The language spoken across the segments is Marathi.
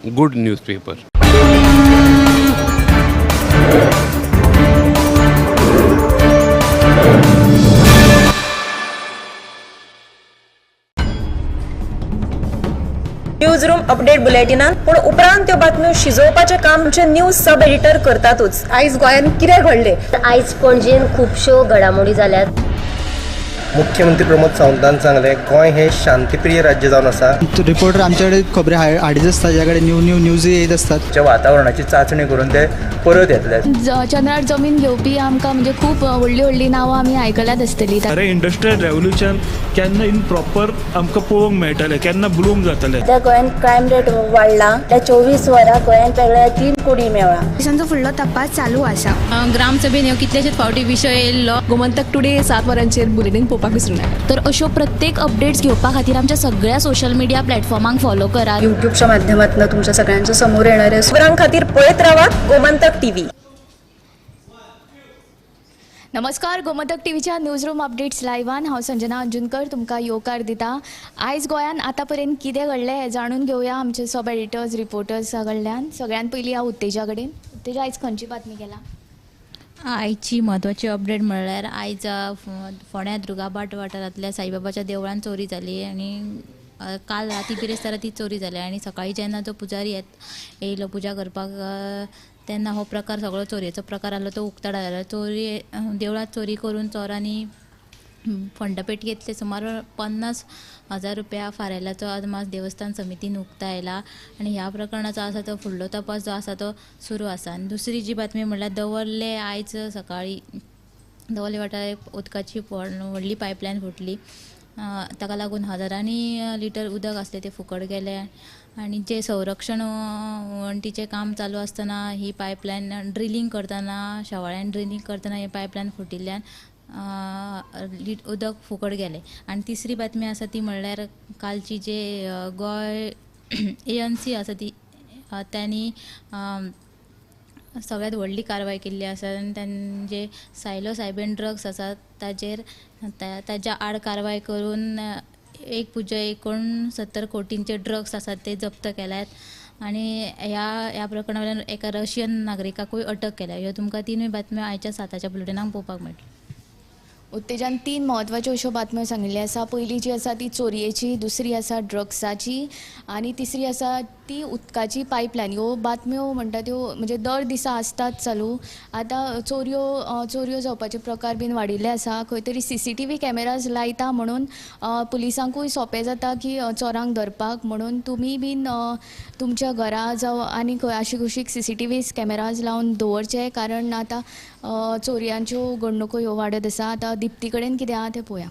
good newspaper. News room update बुलेटिनान पूण उपरांत त्यो बातम्यो शिजोवपाचें काम आमचे न्यूज सब एडिटर करतातूच। आयज गोंयान कितें घडलें? आयज पणजेन खुबश्यो घडामोडी जाल्यात। मुख्यमंत्री प्रमोद सावंतान सांगले गोंय हे शांतीप्रिय राज्य जावन आसा। रिपोर्टर आमच्याकडे खबरी हाडीत असतात, ज्याकडे न्यूज येत असतात। वातावरणाची चाचणी करून ते परत येतले। चंद्रार जमीन घेवपी आमकां म्हणजे खूब व्हडली नांवां आमी आयकल्यात आसतली। अरे इंडस्ट्रियल रेवल्यूशन केन्ना इन प्रॉपर आमकां पळोवंक मेळटलें, केन्ना ब्लूम जातलें। त्या गोंयान क्रायम रेट वाडला। त्या 24 वरां गोंयान वेगळ्या 3 कोटी मेळ्ळा। देशांचो फुडलो तपास चालू आसा। ग्रामसभेन ह्यो कितलेशेच फावटी विशय येयल्लो। गोमंतक टुडे 7 वरांचेर बुलेटिन पळोवपाक विसरूं नाका। तर अश्यो प्रत्येक अपडेट्स घेवपा खातीर आमच्या सगळ्या सोशल मिडिया प्लॅटफॉर्मांक फॉलो करा। युट्यूबच्या माध्यमातून तुमच्या सगळ्यांच्या समोर येणाऱ्या खबरां खातीर पळयत रावात गोमंतक टीव्ही। नमस्कार, गोमंतक टीव्हीच्या न्यूज रूम अपडेट्स लायव्हान हांव संजना अंजुनकर तुमकां येवकार दिता। आयज गोंयान आतां पर्यंत कितें घडलें हें जाणून घेवया आमचे सब एडिटर्स रिपोर्टर्स कडल्यान। सगळ्यान पयलीं हांव उत्तेजा कडेन। उत्तेजा, आयज खंयची बातमी केला? आयची म्हत्वाची अपडेट म्हणल्यार आयज फोंड्या दुर्गाबाट वाठारांतल्या साईबाबाच्या देवळान चोरी जाली आनी काल राती बिरेस्तारा ती चोरी जाली आनी सकाळी जेन्ना तो पुजारी येयलो पुजा करपाक तेन्ना हो प्रकार सगळो चोरयेचो प्रकार आसलो तो उक्ताडा जालो। देवळांत चोरी करून चोरांनी फंडपेट घेतले। सुमार 50,000 रुपया फारेलाचो अदमास देवस्थान समितीन उक्तायला आनी ह्या प्रकरणाचो आसा तो फुडलो तपास जो आसा तो सुरू आसा। आनी दुसरी जी बातमी म्हणल्यार दवर्ले आयज सकाळी दवर्ले वाठारांत उदकाची व्हडली पायपलायन फुटली। ताका लागून हजारांनी लिटर उदक आसलें तें फुकट गेलें आनी जे संरक्षण वणटीचें काम चालू आसतना ही पायपलायन ड्रिलींग करतना शेवाळ्यान ड्रिलींग करतना ही पायपलायन फुटिल्ल्यान उदक फुकट गेलें। आनी तिसरी बातमी आसा ती म्हणल्यार कालची जे गोंय ANC आसा ती त्यांनी सगळ्यात व्हडली कारवाय केल्ली आसा आनी तांचे सायलोसायबीन ड्रग्स आसात ताच्या आड कारवाय करून 1.69 कोटींचे ड्रग्स आसात ते जप्त केल्यात आनी ह्या प्रकरणा वयल्यान एका रशियन नागरिकाकूय अटक केल्या। ह्यो तुमकां तिनूय बातम्यो आयच्या 7च्या बुलेटिनाक पळोवपाक मेळटल्यो। उत्तेजान 3 म्हत्वाच्यो अश्यो बातम्यो सांगिल्ल्यो आसा। पयली जी आसा ती चोरयेची, दुसरी आसा ड्रग्साची आनी तिसरी आसा ती उदकाची पायपलायन। ह्यो बातम्यो म्हणटा त्यो म्हणजे दर दिसा आसतात चालू। आतां चोरयो जावपाचे प्रकार बीन वाडिल्ले आसा। खंय तरी CCTV कॅमेराज लायता म्हणून पुलिसांकूय सोंपें जाता की चोरांक धरपाक, म्हणून तुमी बीन तुमच्या घरा जावं आनी खंय अशी कुशीक CCTV कॅमेराज लावन दवरचे, कारण आतां चोरयांच्यो घडणुको ह्यो वाडत आसा। आतां दिप्ती कडेन कितें आहा तें पळोवया।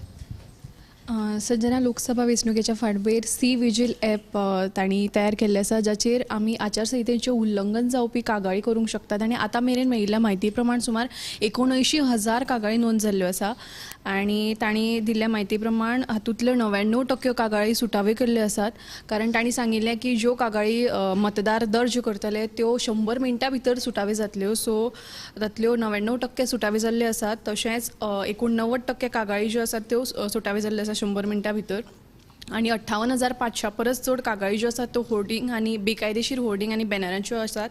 सध्या लोकसभा वेंचणुकेच्या फाटभूंयेर सी विजील ॲप तांणी तयार केल्लें आसा, जाचेर आमी आचारसंहितेचें उल्लंघन जावपी कागाळी करूंक शकतात। आनी आतां मेरेन मेळिल्ल्या म्हायती प्रमाण सुमार 79,000 कागाळी नोंद जाल्ल्यो आसा आनी तांणी दिल्ल्या म्हायती प्रमाण हातूंतल्यो 99% कागाळी सुटाव्यो केल्ल्यो आसात, कारण तांणी सांगिल्लें की ज्यो कागाळी मतदार दर्ज करतले त्यो 100 मिनटां भितर सुटाव्यो जातल्यो। सो तांतल्यो 99% सुटाव्यो जाल्ल्यो आसात। तशेंच 89% कागाळी ज्यो आसात त्यो सुटाव्यो जाल्ल्यो आसा 100 मिनटां भितर। आनी 58,500 परस चड कागाळी ज्यो आसात त्यो होर्डिंग आनी बेकायदेशीर होर्डिंग आनी बॅनरांच्यो आसात।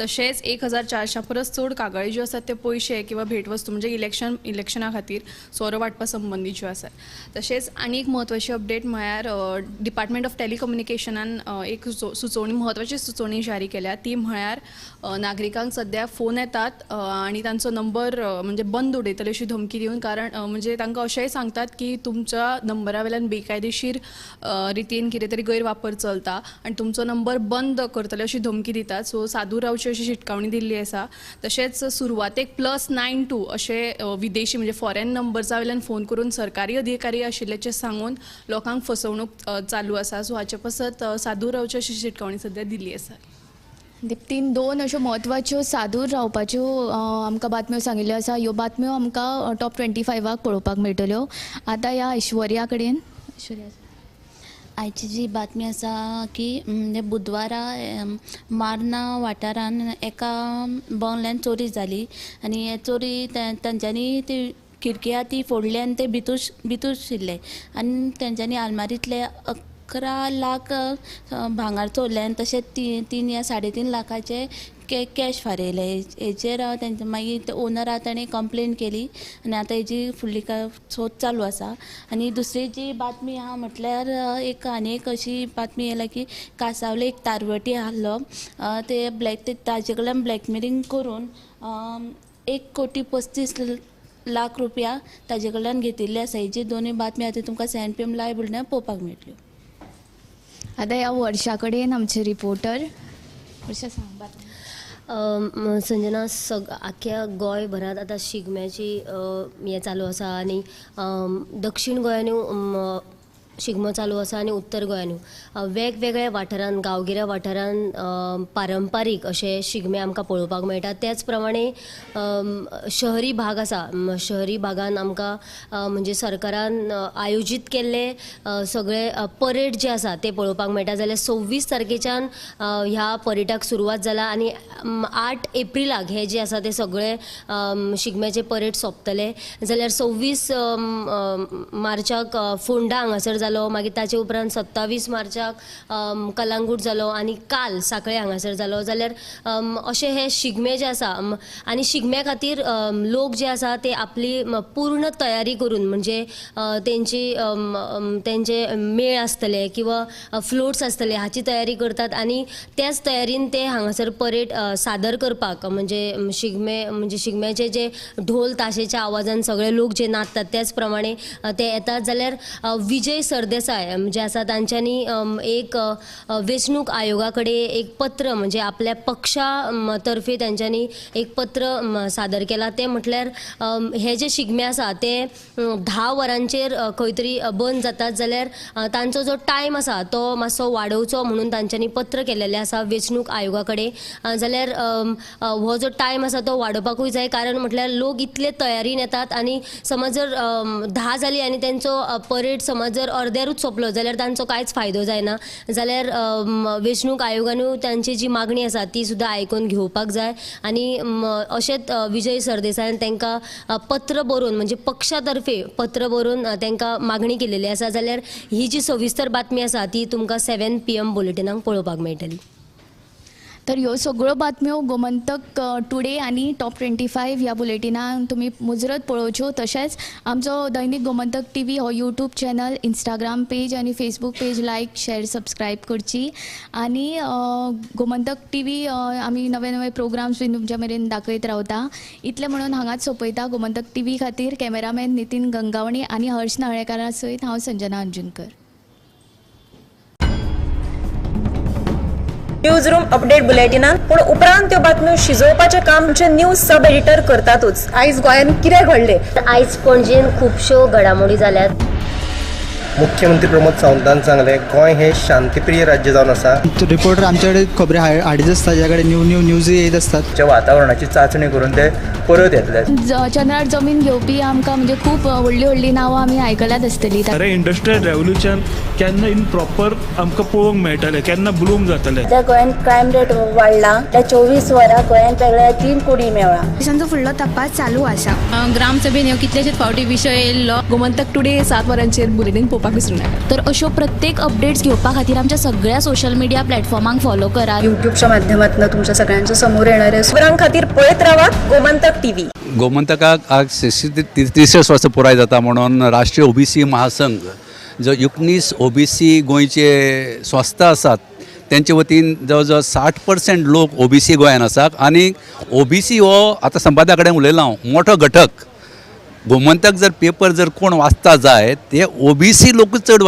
तशेंच 1,400 परस चड कागाळी ज्यो आसात त्यो पयशे किंवा भेटवस्तू म्हणजे इलेक्शना खातीर सोरो वांटपा संबंदीच्यो आसात। तशेंच आनी एक म्हत्वाची अपडेट म्हळ्यार डिपार्टमेंट ऑफ टॅलिकम्युनिकेशनान एक म्हत्वाची सुचोवणी जारी केल्या। ती म्हळ्यार नागरिकांक सध्या फोन येतात आनी तांचो नंबर म्हणजे बंद उडयतले अशी धमकी दिवन, कारण म्हणजे तांकां अशेंय सांगतात की तुमच्या नंबरा वयल्यान बेकायदेशीर रितीन कितें तरी गैरवापर चलता आनी तुमचो नंबर बंद करतले अशी धमकी दितात। सो सादूर रावची अशी शिटकावणी दिल्ली आसा। तशेंच सुरवातेक +92 अशे विदेशी म्हणजे फॉरेन नंबर्सा वयल्यान फोन करून सरकारी अधिकारी आशिल्ल्याचे सांगून लोकांक फसवणूक चालू आसा। सो हाचे पासत सादूर रावची अशी शिटकावणी सध्या दिल्ली आसा। दिप्तीन 2 अश्यो म्हत्वाच्यो सादूर रावपाच्यो आमकां बातम्यो सांगिल्ल्यो आसा। ह्यो बातम्यो आमकां टॉप 25 पळोवपाक मेळटल्यो। आतां ह्या ऐश्वर्या कडेन। आयची जी बातमी आसा की बुधवारा मार्ना वाठारान एका बंगल्यान चोरी जाली आनी हे चोरी तांच्यांनी ती खिडकी ती फोडली आनी ते भितूर शिरले आनी तेंच्यांनी आलमारींतले 11 लाख भांगार चोरले आनी तशेंच 3 या 3.5 लाखाचे कॅश फारयले. हेचेर तेंचे मागीर ते ओनरा ताणें कंप्लेन केली आनी आतां हेजी फुडली सोद चालू आसा. आनी दुसरी जी बातमी आहा म्हटल्यार आनी एक अशी बातमी येयला की कांसावले एक तारवटी आहलो ते ताजे कडल्यान ब्लॅकमेलिंग करून 1,35,00,000 रुपया ताजे कडल्यान घेतिल्ले आसा. हेजी दोनूय बातमी आतां तुमकां CNPM लायव्ह बुलेटिनार पळोवपाक मेळटल्यो. आतां ह्या वर्षा कडेन आमचे रिपोर्टर वर्षा सांग बातमी. संजना आख्या गोंयभरांत आतां शिगम्याची हें चालू आसा आनी दक्षिण गोंयानूय शिगमो चालू आसा आनी उत्तर गोंयानूय वेगवेगळ्या वाठारांत गांवगिऱ्या वाठारांत पारंपारीक अशे शिगमे आमकां पळोवपाक मेळटा. त्याच प्रमाणे शहरी भाग आसा. शहरी भागान आमकां म्हणजे सरकारान आयोजीत केल्ले सगळे परेड जे आसा ते पळोवपाक मेळटा. जाल्यार 26 तारखेच्यान ह्या परेडाक सुरवात जाला आनी 8 एप्रिलाक हे जे आसा ते सगळे शिगम्याचे परेड सोंपतले. जाल्यार 26 मार्चाक फोंडा हांगासर जालो, मागीर ताचे उपरांत 27 मार्चाक कलांगूट जालो आनी काल सांखळे हांगासर जालो. जाल्यार अशे हे शिगमे जे आसा आनी शिगम्या खातीर लोक जे आसा ते आपली पूर्ण तयारी करून म्हणजे तेंचे मेळ आसतले किंवा फ्लोट्स आसतले हाची तयारी करतात आनी त्याच तयारीन ते हांगासर परेड सादर करपाक म्हणजे शिगम्याचे जे ढोल ताशेच्या आवाजान सगळे लोक जे नाचतात त्याच प्रमाणे ते येतात. जाल्यार विजय सरदेसाय जे आसा तांच्यांनी एक वेंचणूक आयोगा कडेन एक पत्र म्हणजे आपल्या पक्षा तर्फे तांच्यांनी एक पत्र सादर केला. ते म्हटल्यार हे जे शिगमे आसा ते 10 वरांचेर खंय तरी बंद जातात. जाल्यार तांचो जो टायम आसा तो मातसो वाडोवचो म्हणून तांच्यांनी पत्र केलेलें आसा वेंचणूक आयोगा कडेन. जाल्यार हो जो टायम आसा तो वाडोवपाकूय जाय, कारण म्हटल्यार लोक इतले तयारीन येतात आनी समज जर 10 जाली आनी तेंचो परेड समज जर अर्द्यारूच सोंपलो जाल्यार तांचो कांयच फायदो जायना. जाल्यार वेंचणूक आयोगानूय तांची जी मागणी आसा ती सुद्दां आयकून घेवपाक जाय. आनी अशेंच विजय सरदेसायान तांकां पत्र बरोवन म्हणजे पक्षा तर्फे पत्र बरोवन तांकां मागणी केलेली आसा. जाल्यार ही जी सविस्तर बातमी आसा ती तुमकां 7 PM बुलेटिनाक पळोवपाक मेळटली. तर ह्यो सगळ्यो बातम्यो गोमंतक टुडे आनी टॉप 25 ह्या बुलेटिनान तुमी मुजरत पळोवच्यो. तशेंच आमचो दैनीक गोमंतक TV हो यूट्यूब चॅनल, इंस्टाग्राम पेज आनी फेसबूक पेज लायक शेअर सबस्क्रायब करची. आनी गोमंतक TV आमी नवे नवे प्रोग्राम्स बीन तुमच्या मेरेन दाखयत रावता. इतलें म्हणून हांगाच सोंपयता. गोमंतक TV खातीर कॅमेरामॅन नितीन गंगावणे आनी हर्ष नाळेकारा सयत हांव संजना अंजुनकर. न्यूज रूम अपडेट बुलेटिनान पूण उपरांत त्यो बातम्यो शिजोवपाचें काम आमचे न्यूज सब एडिटर करतातूच. आयज गोंयान कितें घडलें? आयज पणजेन खुबश्यो घडामोडी जाल्यात. मुख्यमंत्री प्रमोद सावंतान सांगले गोंय हे शांतीप्रिय राज्य जावन आसा. रिपोर्टर आमच्याकडे खबरी हाडीत आसता, ज्याकडे न्यूज येत असतात. जे वातावरणाची चाचणी करून ते परत येतले. चंद्रार जमीन घेवपी आमकां म्हणजे खूब व्हडली व्हडली नांवां आमी आयकल्यात आसतलीं. अरे इंडस्ट्रियल रेव्होल्युशन केन्ना इन प्रॉपर आमकां पळोवंक मेळटलें, केन्ना ब्लूम जातलें. त्या गोंयान क्रायम रेट वाडला. त्या 24 वरां गोंयान वेगळ्या 3 कुडी मेळ्ळा. पोलिसांचो फुडलो तपास चालू आसा. ग्रामसभेन ह्यो कितलेशेच फावटी विशय येयल्लो. गोमंतक टुडे 7 वरांचेर बुलेटिन पळोवपाक विसरूं नाका. तर अश्यो प्रत्येक अपडेट्स घेवपा खातीर आमच्या सगळ्या सोशल मिडिया प्लॅटफॉर्मांक फॉलो करा. युट्यूबच्या माध्यमातून तुमच्या सगळ्यांच्या समोर येणाऱ्या खबरां खातीर पळयत रावा गोमंतक TV. गोमंतकाक आज 33 वर्सां पुराय जाता म्हणून राष्ट्रीय OBC महासंघ जो 19 OBC गोंयचे संस्था आसात त्यांचे वतीन जवळ जवळ 60% लोक OBC गोंयान आसात. आनी OBC हो आतां संपादका कडेन उलयलां हांव मोठो घटक. गोमंतक जर पेपर जर कोण वाचता जाय ते OBC लोक चड